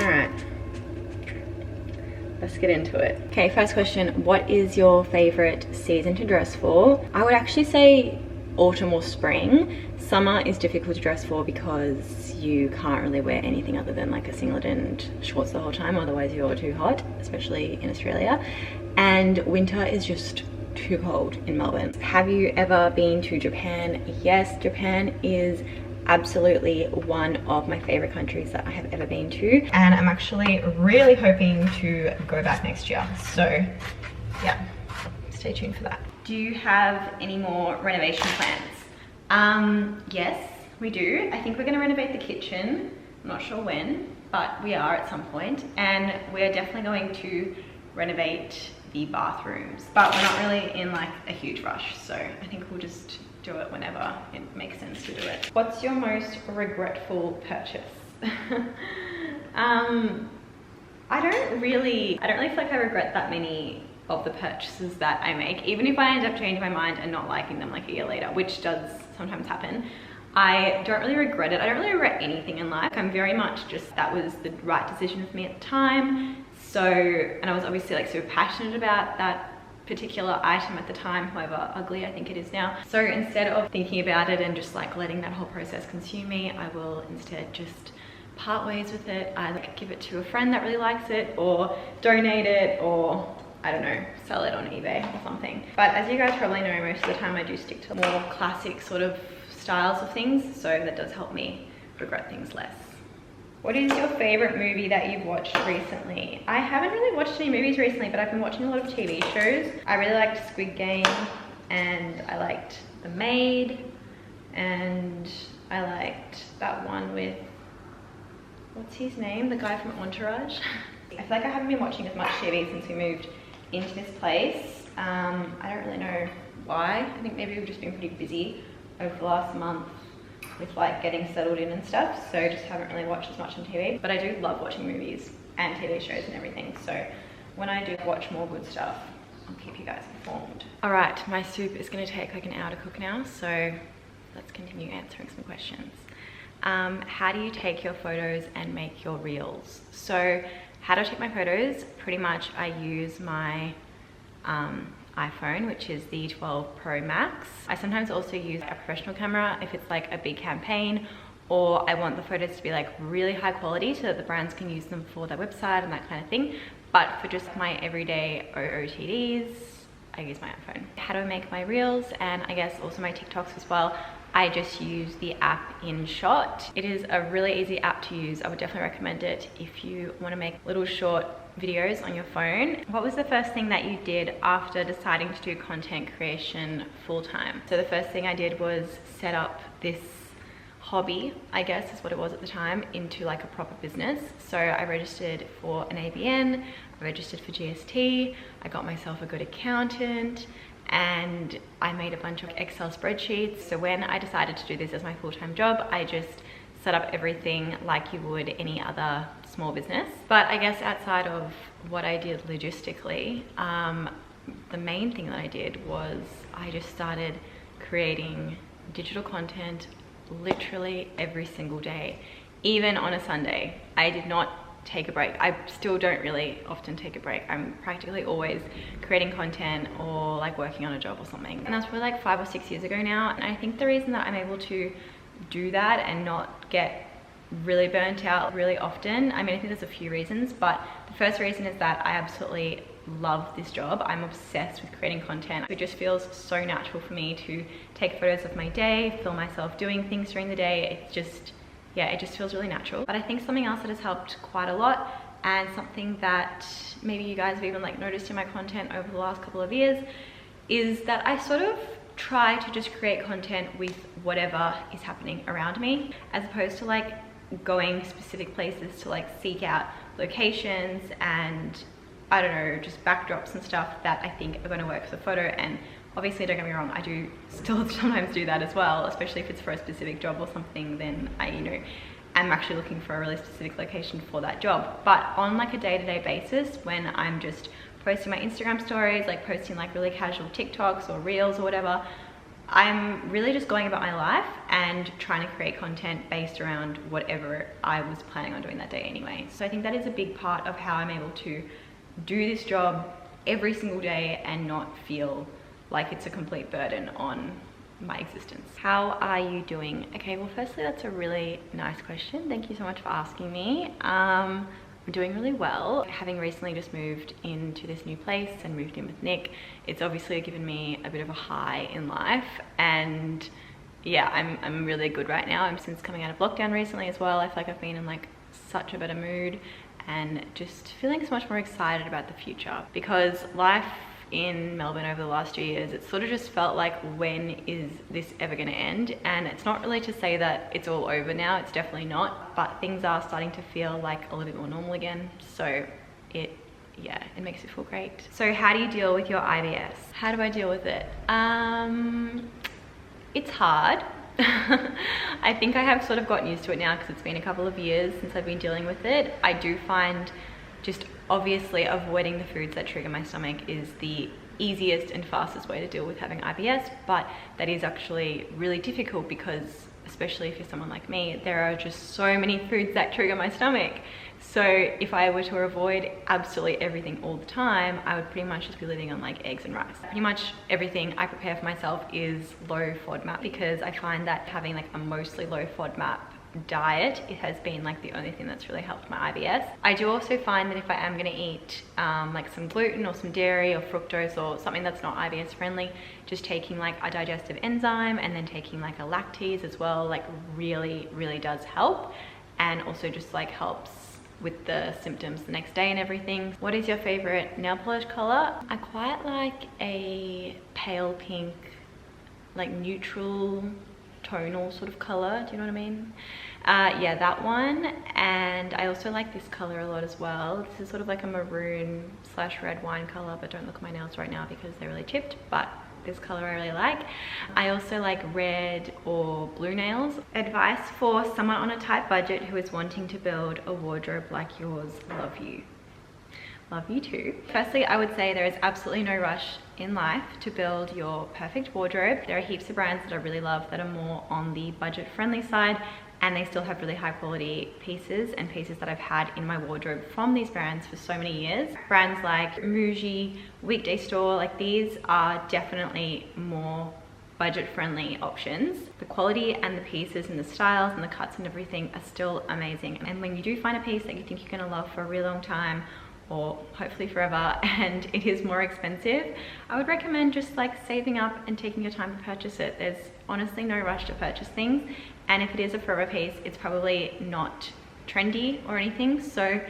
All right, let's get into it. Okay, first question, what is your favorite season to dress for? I would actually say autumn or spring. Summer is difficult to dress for because you can't really wear anything other than like a singlet and shorts the whole time, otherwise you're too hot, especially in Australia. And winter is just too cold in Melbourne. Have you ever been to Japan? Yes, Japan is absolutely one of my favorite countries that I have ever been to, and I'm actually really hoping to go back next year. So yeah, stay tuned for that. Do you have any more renovation plans? Yes, we do. I think we're going to renovate the kitchen. I'm not sure when, but we are at some point, and we're definitely going to renovate the bathrooms, but we're not really in like a huge rush, so I think we'll just do it whenever it makes sense to do it. What's your most regretful purchase? I don't really feel like I regret that many of the purchases that I make, even if I end up changing my mind and not liking them like a year later, which does sometimes happen. I don't really regret it. I don't really regret anything in life. I'm very much just, that was the right decision for me at the time. So, and I was obviously like super passionate about that particular item at the time, however ugly I think it is now. So instead of thinking about it and just like letting that whole process consume me, I will instead just part ways with it. I like give it to a friend that really likes it, or donate it, or I don't know, sell it on eBay or something. But as you guys probably know, most of the time I do stick to more classic sort of styles of things, so that does help me regret things less. What is your favorite movie that you've watched recently? I haven't really watched any movies recently, but I've been watching a lot of TV shows. I really liked Squid Game, and I liked The Maid, and I liked that one with, what's his name? The guy from Entourage. I feel like I haven't been watching as much TV since we moved into this place. I don't really know why. I think maybe we've just been pretty busy over the last month with like getting settled in and stuff, so just haven't really watched as much on TV. But I do love watching movies and TV shows and everything, so when I do watch more good stuff, I'll keep you guys informed. All right, my soup is going to take like an hour to cook now, so let's continue answering some questions. How do you take your photos and make your reels? So how do I take my photos? Pretty much I use my iPhone, which is the 12 Pro Max. I sometimes also use a professional camera if it's like a big campaign, or I want the photos to be like really high quality so that the brands can use them for their website and that kind of thing. But for just my everyday OOTDs, I use my iPhone. How do I make my reels, and I guess also my TikToks as well? I just use the app InShot. It is a really easy app to use. I would definitely recommend it if you want to make little short videos on your phone. What was the first thing that you did after deciding to do content creation full-time? So the first thing I did was set up this hobby, I guess is what it was at the time, into like a proper business. So I registered for an ABN, I registered for GST, I got myself a good accountant, and I made a bunch of Excel spreadsheets. So when I decided to do this as my full-time job, I just set up everything like you would any other small business. But I guess outside of what I did logistically, the main thing that I did was I just started creating digital content literally every single day, even on a Sunday. I did not take a break. I still don't really often take a break. I'm practically always creating content or like working on a job or something. And that's probably like 5 or 6 years ago now. And I think the reason that I'm able to do that and not get really burnt out really often, I mean, I think there's a few reasons, but the first reason is that I absolutely love this job. I'm obsessed with creating content. It just feels so natural for me to take photos of my day, film myself doing things during the day. It's just, yeah, it just feels really natural. But I think something else that has helped quite a lot, and something that maybe you guys have even like noticed in my content over the last couple of years, is that I sort of try to just create content with whatever is happening around me, as opposed to like going specific places to like seek out locations and I don't know, just backdrops and stuff that I think are going to work for the photo. And obviously, don't get me wrong, I do still sometimes do that as well, especially if it's for a specific job or something. Then I, you know, am actually looking for a really specific location for that job. But on like a day-to-day basis, when I'm just posting my Instagram stories, like posting like really casual TikToks or reels or whatever, I'm really just going about my life and trying to create content based around whatever I was planning on doing that day anyway. So I think that is a big part of how I'm able to do this job every single day and not feel like it's a complete burden on my existence. How are you doing? Okay, well, firstly, that's a really nice question. Thank you so much for asking me. I'm doing really well. Having recently just moved into this new place and moved in with Nick, it's obviously given me a bit of a high in life, and yeah, I'm really good right now. I'm since coming out of lockdown recently as well. I feel like I've been in like such a better mood and just feeling so much more excited about the future, because life in Melbourne over the last 2 years, it sort of just felt like, when is this ever going to end? And it's not really to say that it's all over now, it's definitely not, but things are starting to feel like a little bit more normal again. So it makes it feel great. So how do you deal with your IBS? How do I deal with it? It's hard. I think I have sort of gotten used to it now because it's been a couple of years since I've been dealing with it. I do find just obviously avoiding the foods that trigger my stomach is the easiest and fastest way to deal with having IBS, but that is actually really difficult because, especially if you're someone like me, there are just so many foods that trigger my stomach. So if I were to avoid absolutely everything all the time, I would pretty much just be living on like eggs and rice. Pretty much everything I prepare for myself is low FODMAP, because I find that having like a mostly low FODMAP diet, it has been like the only thing that's really helped my IBS. I do also find that if I am going to eat like some gluten or some dairy or fructose or something that's not IBS friendly, just taking like a digestive enzyme and then taking like a lactase as well, like really does help, and also just like helps with the symptoms the next day and everything. What is your favorite nail polish color? I quite like a pale pink, like neutral tonal sort of color, do you know what I mean? Yeah, that one. And I also like this color a lot as well. This is sort of like a maroon / red wine color, but don't look at my nails right now because they're really chipped, but this color I really like. I also like red or blue nails. Advice for someone on a tight budget who is wanting to build a wardrobe like yours. Love you. Love you too. Firstly, I would say there is absolutely no rush in life to build your perfect wardrobe. There are heaps of brands that I really love that are more on the budget friendly side, and they still have really high quality pieces and pieces that I've had in my wardrobe from these brands for so many years. Brands like Muji, Weekday Store, like these are definitely more budget friendly options. The quality and the pieces and the styles and the cuts and everything are still amazing. And when you do find a piece that you think you're gonna love for a really long time, or hopefully forever, and it is more expensive, I would recommend just like saving up and taking your time to purchase it. There's honestly no rush to purchase things, and if it is a forever piece, it's probably not trendy or anything. So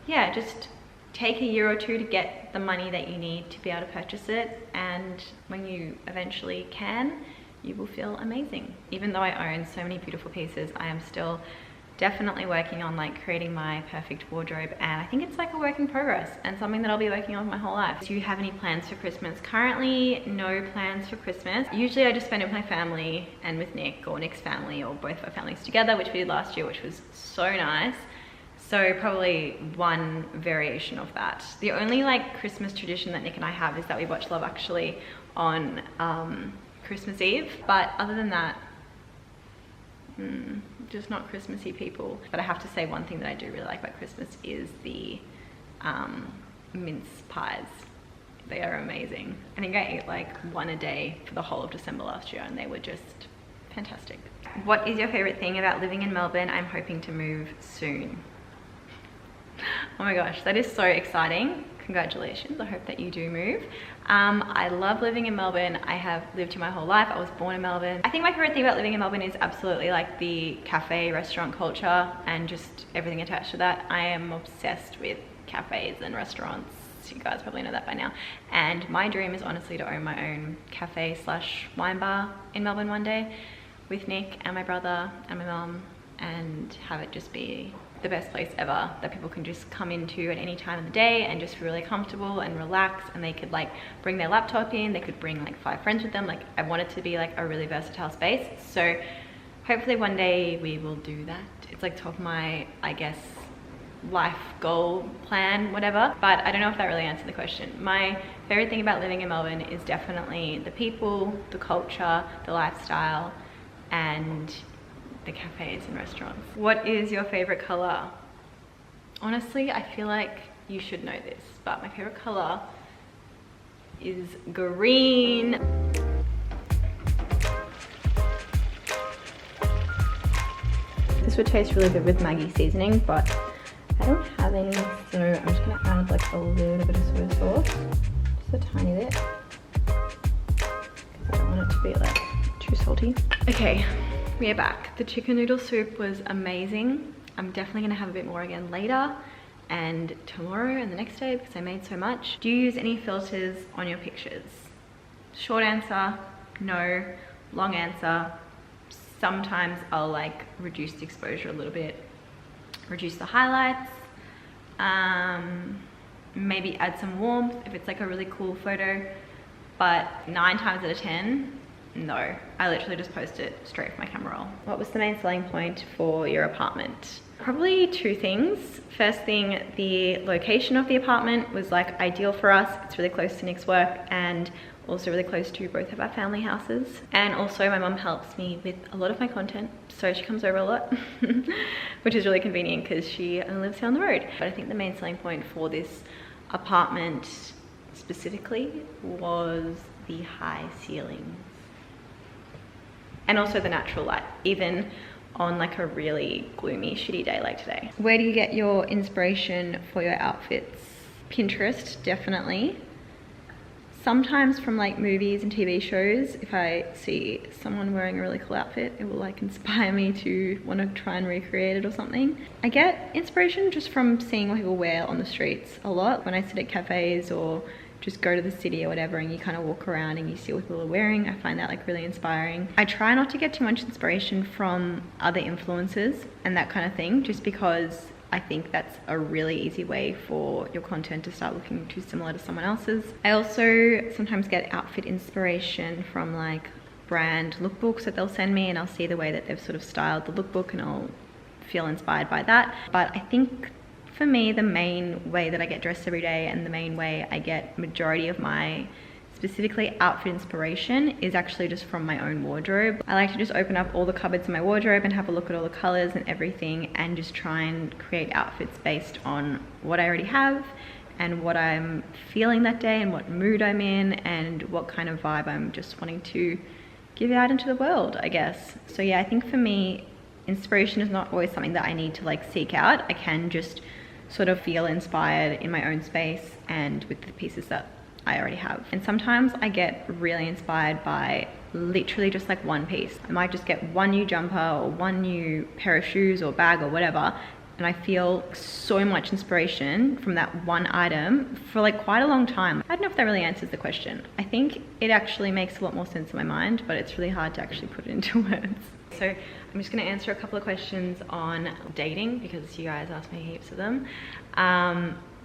yeah, just take a year or two to get the money that you need to be able to purchase it, and when you eventually can, you will feel amazing. Even though I own so many beautiful pieces, I am still definitely working on like creating my perfect wardrobe, and I think it's like a work in progress and something that I'll be working on my whole life. Do you have any plans for Christmas? Currently, no plans for Christmas. Usually I just spend it with my family and with Nick, or Nick's family, or both our families together, which we did last year, which was so nice. So probably one variation of that. The only like Christmas tradition that Nick and I have is that we watch Love Actually on Christmas Eve, but other than that, just not Christmassy people. But I have to say, one thing that I do really like about Christmas is the mince pies. They are amazing. I think I ate like one a day for the whole of December last year, and they were just fantastic. What is your favorite thing about living in Melbourne? I'm hoping to move soon. Oh my gosh, that is so exciting. Congratulations, I hope that you do move. I love living in Melbourne. I have lived here my whole life. I was born in Melbourne. I think my favorite thing about living in Melbourne is absolutely like the cafe restaurant culture and just everything attached to that. I am obsessed with cafes and restaurants. You guys probably know that by now. And my dream is honestly to own my own cafe / wine bar in Melbourne one day with Nick and my brother and my mum, and have it just be the best place ever that people can just come into at any time of the day and just feel really comfortable and relax, and they could like bring their laptop in, they could bring like 5 friends with them. Like I want it to be like a really versatile space. So hopefully one day we will do that. It's like top of my, I guess, life goal plan, whatever. But I don't know if that really answered the question. My favorite thing about living in Melbourne is definitely the people, the culture, the lifestyle, and the cafes and restaurants. What is your favorite color? Honestly, I feel like you should know this, but my favorite color is green. This would taste really good with Maggi seasoning, but I don't have any, so I'm just gonna add like a little bit of soy sauce, just a tiny bit, because I don't want it to be like too salty. Okay, we are back. The chicken noodle soup was amazing. I'm definitely gonna have a bit more again later and tomorrow and the next day because I made so much. Do you use any filters on your pictures? Short answer, no. Long answer, sometimes I'll like reduce the exposure a little bit, reduce the highlights, maybe add some warmth if it's like a really cool photo, but 9 times out of 10, no. I literally just post it straight from my camera roll. What was the main selling point for your apartment? Probably 2 things. First thing, the location of the apartment was like ideal for us. It's really close to Nick's work and also really close to both of our family houses. And also my mum helps me with a lot of my content, so she comes over a lot, which is really convenient because she only lives down the road. But I think the main selling point for this apartment specifically was the high ceilings and also the natural light, even on like a really gloomy, shitty day like today. Where do you get your inspiration for your outfits? Pinterest, definitely. Sometimes from like movies and TV shows, if I see someone wearing a really cool outfit, it will like inspire me to want to try and recreate it or something. I get inspiration just from seeing what people wear on the streets a lot. When I sit at cafes or just go to the city or whatever and you kind of walk around and you see what people are wearing, I find that like really inspiring. I try not to get too much inspiration from other influencers and that kind of thing, just because I think that's a really easy way for your content to start looking too similar to someone else's. I also sometimes get outfit inspiration from like brand lookbooks that they'll send me, and I'll see the way that they've sort of styled the lookbook and I'll feel inspired by that. But I think for me, the main way that I get dressed every day and the main way I get majority of my specifically outfit inspiration is actually just from my own wardrobe. I like to just open up all the cupboards in my wardrobe and have a look at all the colors and everything and just try and create outfits based on what I already have and what I'm feeling that day and what mood I'm in and what kind of vibe I'm just wanting to give out into the world, I guess. So yeah, I think for me, inspiration is not always something that I need to like seek out. I can just sort of feel inspired in my own space and with the pieces that I already have. And sometimes I get really inspired by literally just like one piece. I might just get one new jumper or one new pair of shoes or bag or whatever, and I feel so much inspiration from that one item for like quite a long time. I don't know if that really answers the question. I think it actually makes a lot more sense in my mind, but it's really hard to actually put it into words. So I'm just gonna answer a couple of questions on dating because you guys asked me heaps of them.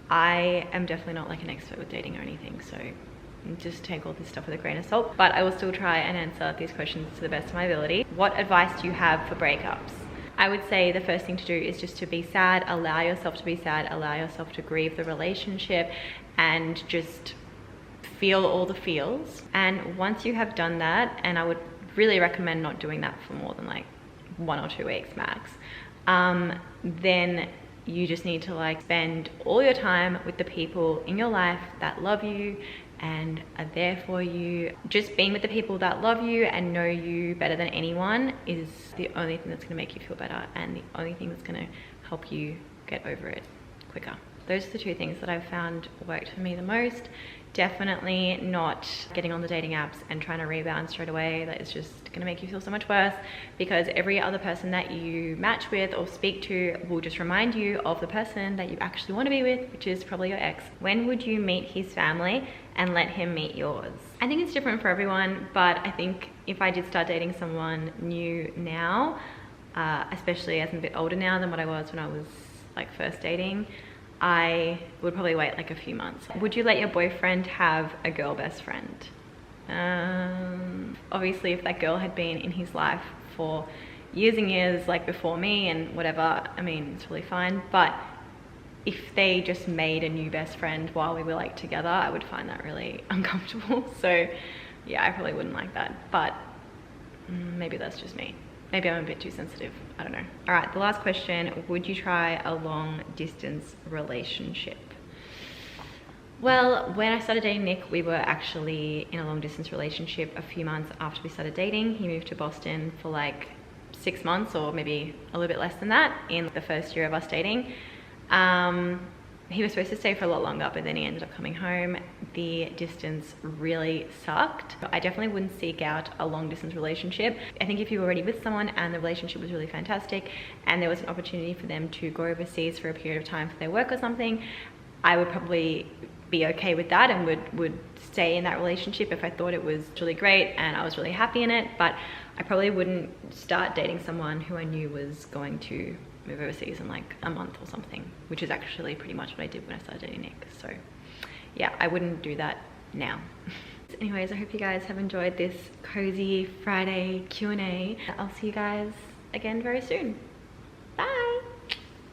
I am definitely not like an expert with dating or anything, so just take all this stuff with a grain of salt, but I will still try and answer these questions to the best of my ability. What advice do you have for breakups? I would say the first thing to do is just to be sad, allow yourself to be sad, allow yourself to grieve the relationship and just feel all the feels. And once you have done that, and I would really recommend not doing that for more than like 1 or 2 weeks max, then you just need to like spend all your time with the people in your life that love you and are there for you. Just being with the people that love you and know you better than anyone is the only thing that's gonna make you feel better and the only thing that's gonna help you get over it quicker. Those are the 2 things that I've found worked for me the most. Definitely not getting on the dating apps and trying to rebound straight away. That is just gonna make you feel so much worse, because every other person that you match with or speak to will just remind you of the person that you actually want to be with, which is probably your ex. When would you meet his family and let him meet yours? I think it's different for everyone, but I think if I did start dating someone new now, especially as I'm a bit older now than what I was when I was like first dating, I would probably wait like a few months. Would you let your boyfriend have a girl best friend? Obviously if that girl had been in his life for years and years, like before me and whatever, I mean, it's really fine. But if they just made a new best friend while we were like together, I would find that really uncomfortable. So yeah, I probably wouldn't like that, but maybe that's just me. Maybe I'm a bit too sensitive, I don't know. All right, the last question, would you try a long distance relationship? Well, when I started dating Nick, we were actually in a long distance relationship a few months after we started dating. He moved to Boston for like 6 months or maybe a little bit less than that in the first year of us dating. He was supposed to stay for a lot longer, but then he ended up coming home. The distance really sucked. I definitely wouldn't seek out a long distance relationship. I think if you were already with someone and the relationship was really fantastic and there was an opportunity for them to go overseas for a period of time for their work or something, I would probably be okay with that and would stay in that relationship if I thought it was really great and I was really happy in it. But I probably wouldn't start dating someone who I knew was going to move overseas in like a month or something, which is actually pretty much what I did when I started dating Nick. So yeah, I wouldn't do that now. Anyways, I hope you guys have enjoyed this cozy Friday Q&A. I'll see you guys again very soon.